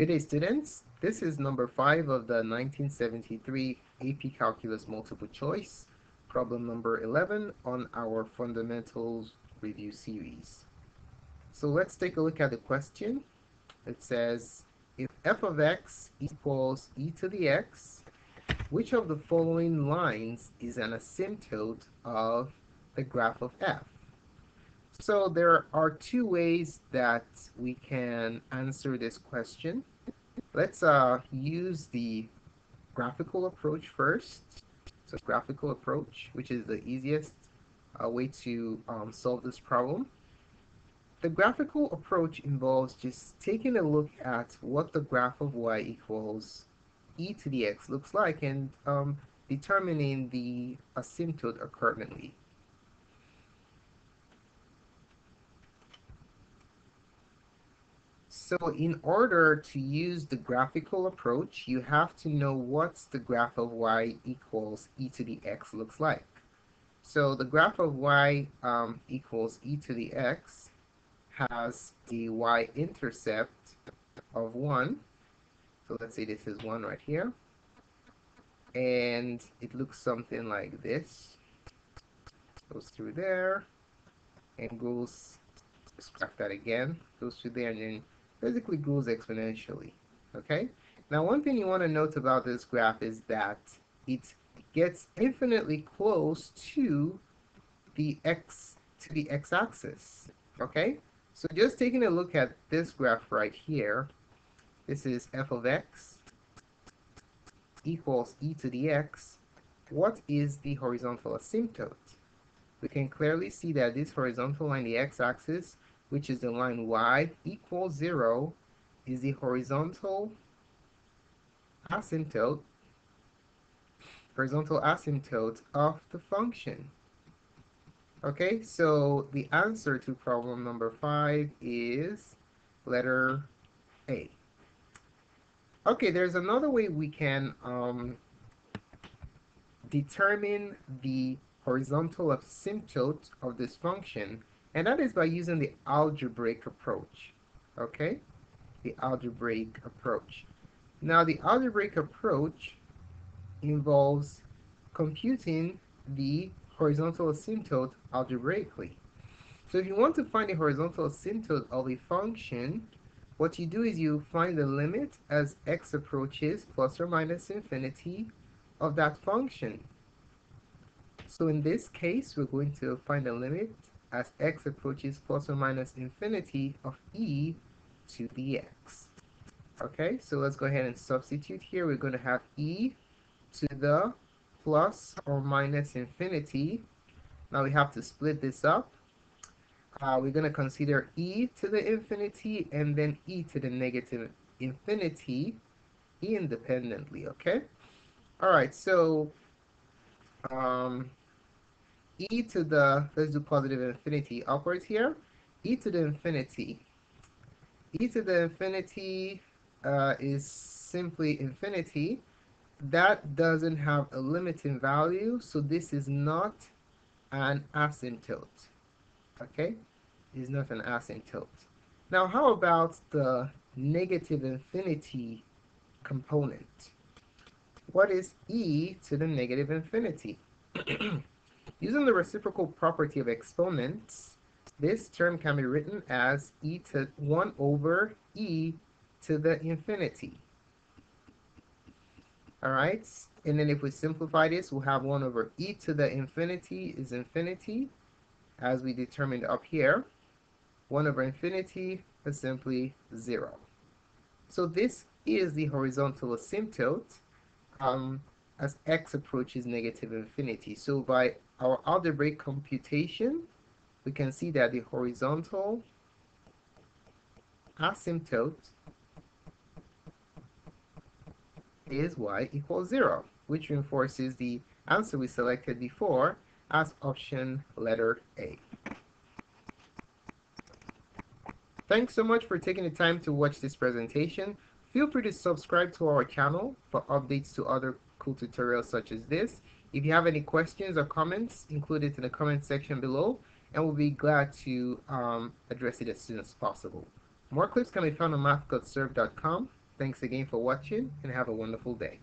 Good day, students. This is number 5 of the 1973 AP Calculus Multiple Choice, problem number 11 on our Fundamentals Review Series. So let's take a look at the question. It says, if f of x equals e to the x, which of the following lines is an asymptote of the graph of f? So there are two ways that we can answer this question. Let's use the graphical approach first. So graphical approach, which is the easiest way to solve this problem. The graphical approach involves just taking a look at what the graph of y equals e to the x looks like and determining the asymptote accordingly. So in order to use the graphical approach, you have to know what's the graph of y equals e to the x looks like. So the graph of y equals e to the x has a y-intercept of 1. So let's say this is 1 right here. And it looks something like this. Goes through there and goes, scrap that again, goes through there and then basically grows exponentially. Okay, now one thing you want to note about this graph is that it gets infinitely close to the x-axis. Okay, so just taking a look at this graph right here, this is f of x equals e to the x. What is the horizontal asymptote? We can clearly see that this horizontal line, the x-axis, which is the line y equals 0, is the horizontal asymptote of the function. Okay, so the answer to problem number 5 is letter A. Okay, there's another way we can determine the horizontal asymptote of this function, and that is by using the algebraic approach. Okay, the algebraic approach. Now, the algebraic approach involves computing the horizontal asymptote algebraically. So if you want to find the horizontal asymptote of a function, what you do is you find the limit as x approaches plus or minus infinity of that function. So in this case, we're going to find the limit as x approaches plus or minus infinity of e to the x. Okay, so let's go ahead and substitute here. We're going to have e to the plus or minus infinity. Now we have to split this up. We're going to consider e to the infinity and then e to the negative infinity independently. Okay, all right, so e to the, let's do positive infinity upwards here. E to the infinity is simply infinity. That doesn't have a limiting value, so this is not an asymptote. Okay, it's not an asymptote. Now, how about the negative infinity component? What is e to the negative infinity? Using the reciprocal property of exponents, this term can be written as e to 1 over e to the infinity. All right, and then if we simplify this, we'll have 1 over e to the infinity is infinity, as we determined up here. 1 over infinity is simply 0. So this is the horizontal asymptote as x approaches negative infinity. So by our algebraic computation, we can see that the horizontal asymptote is y equals 0, which reinforces the answer we selected before as option letter A. Thanks so much for taking the time to watch this presentation. Feel free to subscribe to our channel for updates to other cool tutorials such as this. If you have any questions or comments, include it in the comment section below, and we'll be glad to address it as soon as possible. More clips can be found on math.serve.com. Thanks again for watching and have a wonderful day.